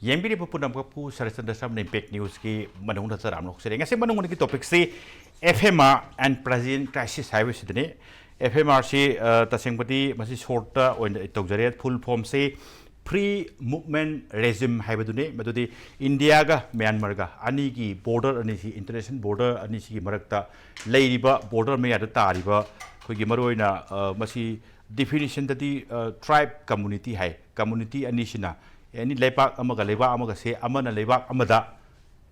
Yembiri pupunam kapu Saratchandra Sharma Impact News ki manung da saram nok sering. Ase manung ki topic si FMR and Present Crisis Highway sidne. FMR si tasengpati masi short ta oin tokjare full form si pre movement regime haibadune madudi India ga Myanmar ga ani ki border ani si international border ani si marakta leiriba border me ada tariba khoi gi maroina masi definition dati tribe community hai community ani sina any lepak amaga leba amaga se amana lebak amada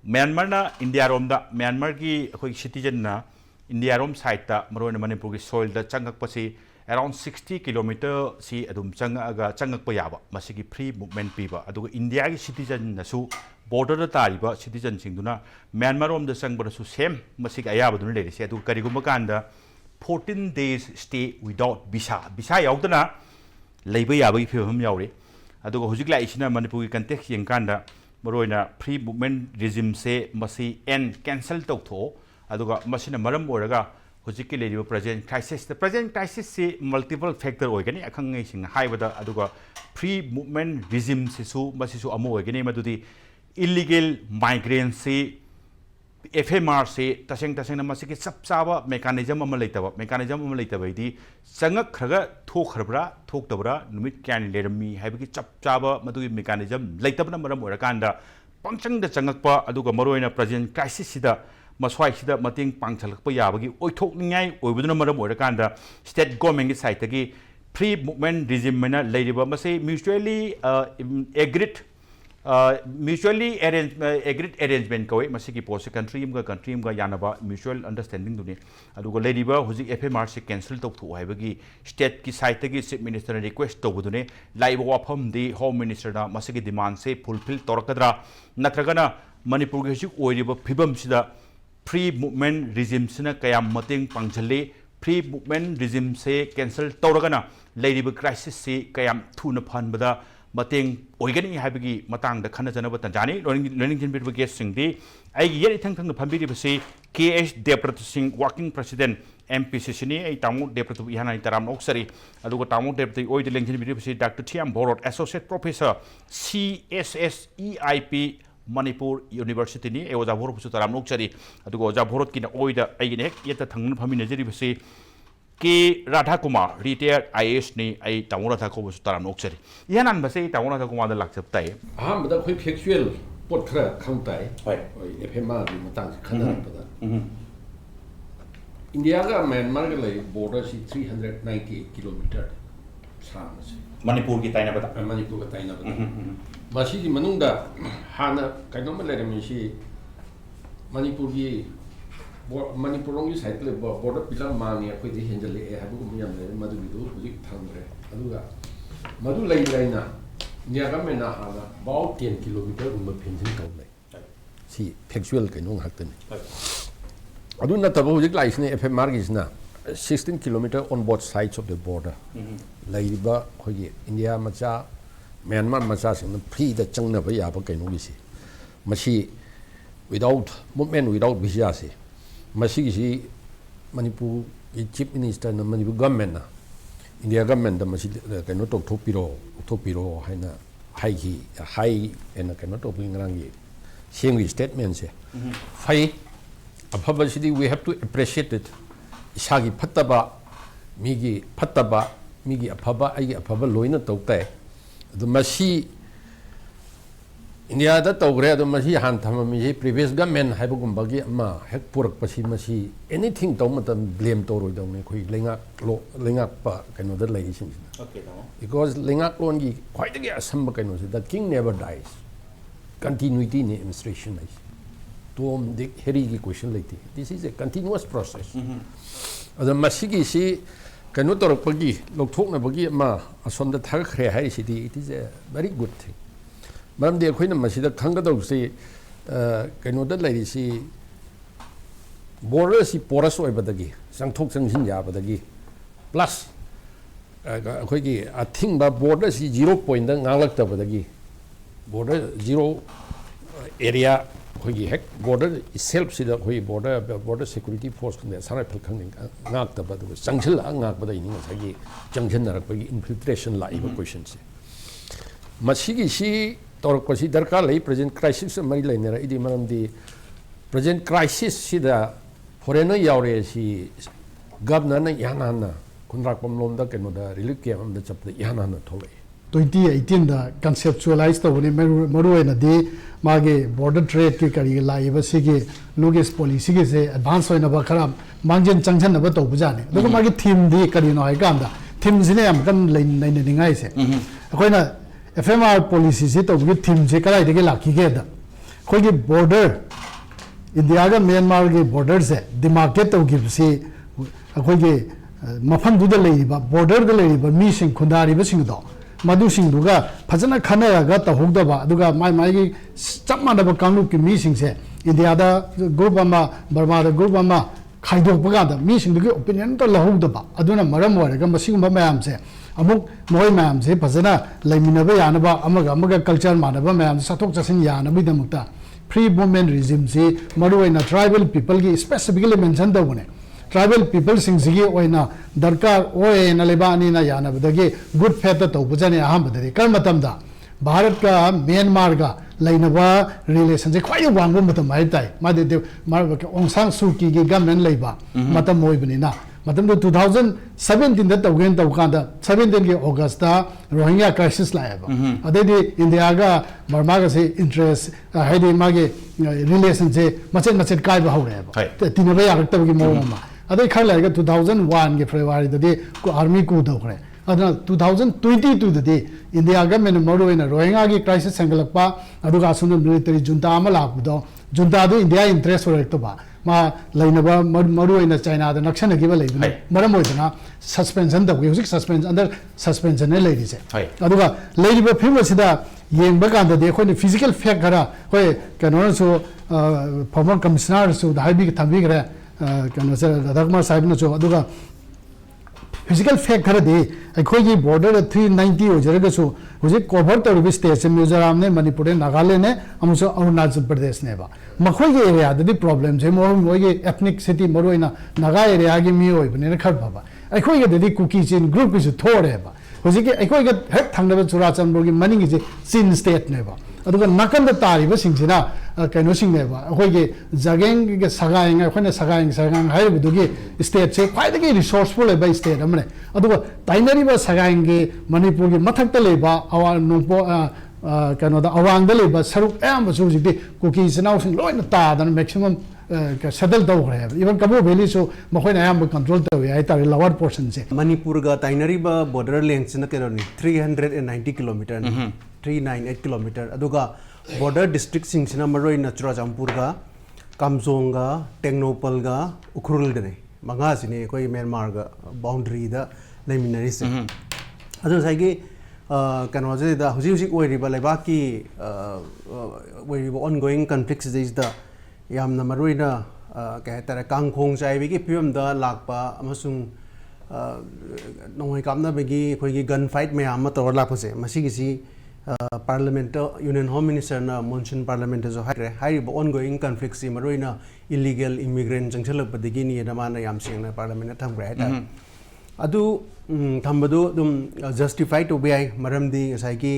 Myanmar na India rom da Myanmar ki khoi citizen na India rom side ta maroina Manipur ki soil da changak pasi around 60 kilometer si adum changaga changak pa yaba masigi free movement piba aduga India ki citizen na su border da tariba citizen singduna Myanmar rom da changbara su same masigi ayaba dun le se adu kariguma kanda 14 days stay without visa yaudana leiba yaba ki phim yauri aduga hujik la isina Manipur ki context yengkanda maroina free movement regime se masi end cancel tawtho aduga masina maram oraga hujik ki leriba present crisis se multiple factor oigani akhangai sing haibada aduga free movement regime se su masi su amo oigani madudi illegal migrants se FMR se taseng na masiki sap saba mechanism ama leitaba idi sangak khraga thok tabra numit kyan lerami haibiki chap chaba madui mechanism leitabna maram orakanda pangchang da changakpa aduga maroina present crisis sida maswai sida mating pangchalakpa yabagi oithok ningai oibuduna maram orakanda state government gi side gi free movement regime mena leiriba mase mutually agreed arrangement kawai masiki post country ga yanaba mutual understanding duni adugo lediba huji FMR se cancel tok thu haibagi state ki side gi chief minister request tobudune laiba wafam di home minister da masiki demand se fulfill torakadra natragana Manipur gi hujik oiriba phibam sida free movement regime sina kayam mating pangchale free movement regime se cancel toragana lediba crisis se kayam thuna phanbada mateng oigani habigi matang da khana janaba tanjani learning chin bit guest sing di ai yeri thang thang phambi ri basi Debabrata Singh working president MPCC ni ai tamu Debabrata ihana taram oksari adugo tamu Debabrata oi de lengchin bit basi Dr. Thiyam Bharat associate professor CSSEIP Manipur University ni e oja bharat su taram oksari adugo oja bharat ki na oi da ai ne yeta thang phambi najari basi Radhakumar retired IAS ni ai tamu Radhakumar su taram oksari yanan basi tamu Radhakumar da lakchap tai bada khoi factual pot khra khang tai FMR di matang khana pada India ga Myanmar ga lai border si 398 kilometer sang se Manipur ki taina bata masi di manung da hana kaino ma le mi si Manipur gi Manipurong gi side le border pilar mani khoi di henjale e habu ko miyam le madu bi do hujik thangre aduga madu lai na nya ga mena hana about 10 kilometer um fencing kaw lai si factual kaino hakten adu na tabu hujik lai sne FMR gi sna 16 kilometer on both sides of the border laiba khoi India macha Myanmar macha sing free da changna ba ya ba kaino gi si masi without movement without visa si masigi si Manipur chief minister na Manipur government na India government da masi kaino tok thopiro haina hai ena kaino tok ngangi singri statement se fai abhaba sidi we have to appreciate it isagi phattaba migi abhaba ai abhaba loina toktai adu masi India da togre adu masi han thamami previous government haibugum bagi ma hek purak pasi masi anything to matam blame to roi dong ne khoi lenga pa kaino da lai sing okay no because lenga lon gi khoi da ge asam ba kaino se the king never dies continuity in administration is tom the heri gi question laiti this is a continuous process adu masi gi si kaino torok pagi lokthok na bagi ma asom da thak khre hai si di it is a very good thing Madam de khoi na masida khangado si kaino da lai si border si porous oi badagi sangthok sangsin ya badagi plus khoi gi I think ba border si 0 point da ngalak ta badagi border 0 area khoi gi hek border itself si da khoi border security force ne sarai phal khang ngak ta badu sangsil ngak badai ni sagi jangchen narak ba infiltration la iba question si masigi si तौरपसी दरकार लई present crisis मरी लेनेरा इदी मरमदी present crisis सिदा foreign यावरे सी governor न याना कुंद्राकपम लोमदा केनोदा relief camp अमदा चपदा याना थोले 2018 दा conceptualize तबने मरुएना दे मागे border trade के करी live सिगे लोगेस policy के से एडवांस होइना बा खरा मांगजन चंगजन नबा तो बुजाने दो मागे थीम दे करी नो हाय कामदा थीम सिने हम कन लेने निंगाई से अखोइना FMR पॉलिसी से तो गे थीम से कराई देगे लाकी के दा कोई के border इंडिया का म्यांमार के border से डिमार्केट तो गिव से अखोइ के मफन दुदा लेइबा border दा लेइबा मी सिंग खुंदारी बा सिंग दो मधुसिंगदुगा फजना खनरगा तहोगदबा अदुगा माई चप मानब कांगलुप की मीसिंग से इंडिया दा ग्रुप अमा बर्मा दा ग्रुप अमा खाइदोकबगा दा मीसिंगदुगी ओपिनियन तो लहोगदबा अदुना मरम वरगा मसिगुम मयाम से अमुक मोय मयाम से फजना लेमिनबा यानबा अमगा अमगा कल्चर मानबा मयाम सथोक चसिन यानबि दमुक्ता फ्री मूवमेंट रिजिम से मरुइना ट्राइबल पीपल की स्पेसिफिकली मेंशन दबने ट्राइबल पीपल सिंह ओइना दरकार ओएना लेबानी ना यानबदगे गुड फेथ तो बजने अहमदे कर मतमदा भारत का म्यांमार का लेनबा रिलेशन से खाइ वांगो मतम हाइ ताइ मादे ओंसांग सुकी के गवर्नमेंट लेबा मतम ओइबनिना मतम 2017 दा तौगेन तौकांदा 17 के अगस्त दा रोहिंग्या क्राइसिस लायबा अदेदि इंडिया का बर्मा का से इंटरेस्ट हाइदे मागे रिलेशन से मचेन मचेन काइबा हौरेबा तिनबा यारक्तबगी मोमा अदे खर लाइगा 2001 के फरवरी दे को आर्मी को दौखरे अदना 2022 दे इंडिया गवर्नमेंट मरुइना रोहिंग्या की क्राइसिस संगलपा अदुगा सुन मिलिटरी जुंता अमा लापदो जुंता दो इंडिया इंटरेस्ट होरक्तबा मा लाइनबा मरुइना चाइना दा नक्सनगिबा लेबने मरम होइदना सस्पेंशन दबगे हुजिक सस्पेंशन अंडर सस्पेंशन ने लेदिसे अदुगा लेदिबा फिमसिदा येंबा कांदा दे खोनि फिजिकल फैक्ट खरा होय कनोसो फॉर्मर कमिश्नर सो दाइबी थंबिगरे कनोसे राधाकुमार साहिब ने जो अदुगा फिजिकल फैक्ट खरा दे अखोगी बॉर्डर 390 हो जरगसो हुजे कवर तौरबि स्टेट से मिजोरम ने मणिपुर ने नागालैंड ने अमुसो अरुणाचल प्रदेश ने बा मखोगी एरिया दि प्रॉब्लम जे मोगी एथनिक सिटी मरोइना नागा एरिया की मी होइबने खर बाबा अखोगी दि कुकी चिन ग्रुप की थोरे बा हुजे के अखोगी हेक थंगब चुराचंद्र की मनिंग जे चिन स्टेट ने बा अदुगा नकंद तारिब सिंगसिना कनो सिंगनेबा अखोगी जगेंग के सगायंग अखोने सगायंग हाइबदुगी स्टेट से ख्वाइदगी रिसोर्सफुल लेबा स्टेट अमने अदुगा ताइनरिबा सगायंग के मणिपुर के मथक्ता लेबा अवा नोंपो कनोदा अवांगदा लेबा सरुक एम सुजिदि कुकी सनाउ सिंग लोइन तादन मैक्सिमम सेटल दौखरे इवन कबो वैली सो मखोइना याम कंट्रोल तवे आइ तारे लोअर पोर्शन से मणिपुर का ताइनरिबा बॉर्डर लेंथ न केरोनी 390 किलोमीटर 398 किलोमीटर अदुगा बॉर्डर डिस्ट्रिक्ट सिंगसिना मरोइना चुराचामपुर का कामजोंग का टेक्नोपल का उखरुल दने मंगा सिने कोई म्यांमार का बाउंड्री दा लेमिनरी से अदु साइगे कनोजे दा हुजी हुजी ओइरिबा लेबा की ओइरिबा ongoing conflicts is the यामना मरोइना कहतारे Kangkhong चाइबी की फिल्म दा लाकपा अमसुंग नोंगै कामनाबगी कोई गन फाइट में आम तौर लापसे मसीगिसी पार्लियामेंट यूनियन होम मिनिस्टर ना मोनसन पार्लियामेंट जो हाइरे ऑनगोइंग कॉन्फ्लिक्ट सी मरोइना इलीगल इमिग्रेंट जंगसलपदगी नि नमाना याम सिंगना पार्लियामेंट थमग्रे हाइता अदु थंबदु दुम जस्टिफाइड टू बीआई मरमदी साइकी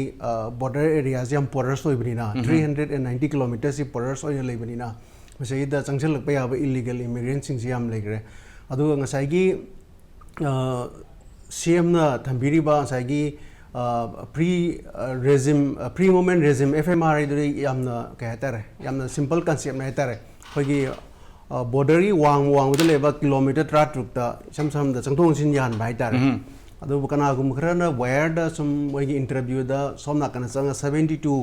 बॉर्डर एरियाज याम पोरस होइबनिना 390 किलोमीटर सी पोरस होइना लेबनिना मसेदा जंगसलप याब इलीगल इमिग्रेंट सिंग याम लेग्रे अदु ngसाइगी सीएम ना थंबिरिबा साइगी प्री मोमेंट रेजिम FMR इदुरी यामना कहतारे यामना सिंपल कांसेप्ट नाइतारे होगी बॉर्डरी वांग लेबा किलोमीटर 3 दा सम दा चंगथोंग सिन यान बाइतारे अदु कनागुम खरना वायर दा सम मोगी इंटरव्यू दा सोमना कना चंग 72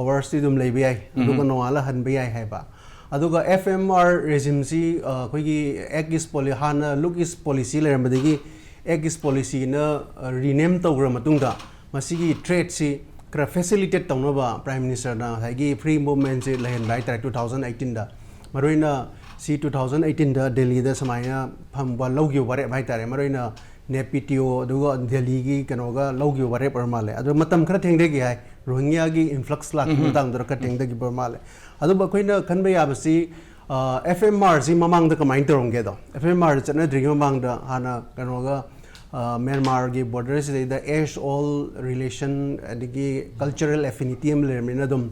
आवर्स ती दुम लेबि आइ अदु नोआला हनबि आइ हाइबा अदुगा FMR रेजिम सी होगी एक्ट पॉलिसी हाना लुक इस पॉलिसी लेरमदगी एक्ट पॉलिसी ना रिनेम तौग्र मतुंगा मसीगी ट्रेड सी क्रा फैसिलिटेट तौनबा प्राइम मिनिस्टर ना हाइगी फ्री मूवमेंट से लहन बाइ 2018 दा मरोइना सी 2018 दा दिल्ली दा समायना फमबा लौगियो बारे बाइ तारे मरोइना नेपीटीओ दुगा दिल्ली की कनोगा लौगियो बारे परमाले अदु मतम खरा थेंगदेगी हाय रोहिंग्या की इन्फ्लक्स लाक मतंग दर का थेंगदेगी परमाले अदु बखोइना खनबे याबसी FMR सी ममांग दा कमाइन तरोंगे दो FMR चना ड्रिंग ममांग दा हाना कनोगा Myanmar की border से द एज ऑल रिलेशन अदगी cultural affinity am le mina dum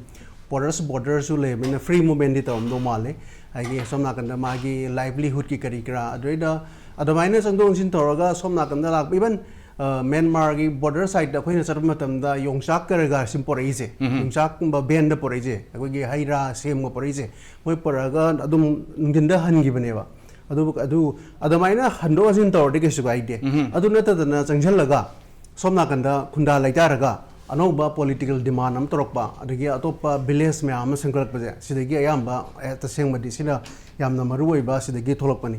border su le mina free movement di tom do male ai somna kan ma gi livelihood ki kari kra adreida adamaina sangdong sin toraga somna kan da lak even Myanmar की border side da khoina char matam da yongsak karaga sim porai je yongsak ba bend porai je akoi gi haira sem mo porai je moi poraga adum nginda han gi bane ba adamaina hando sin tor de ke su gai de adu na ta na changjal laga somna kan da khunda laita raga अनौबा political demand हम तौरपा अदगी अतोपा village में आम संकल्प बजे सिदगी अयाम्बा तसेंग मदि सिना यामना मरुओइबा सिदगी थोलकपनी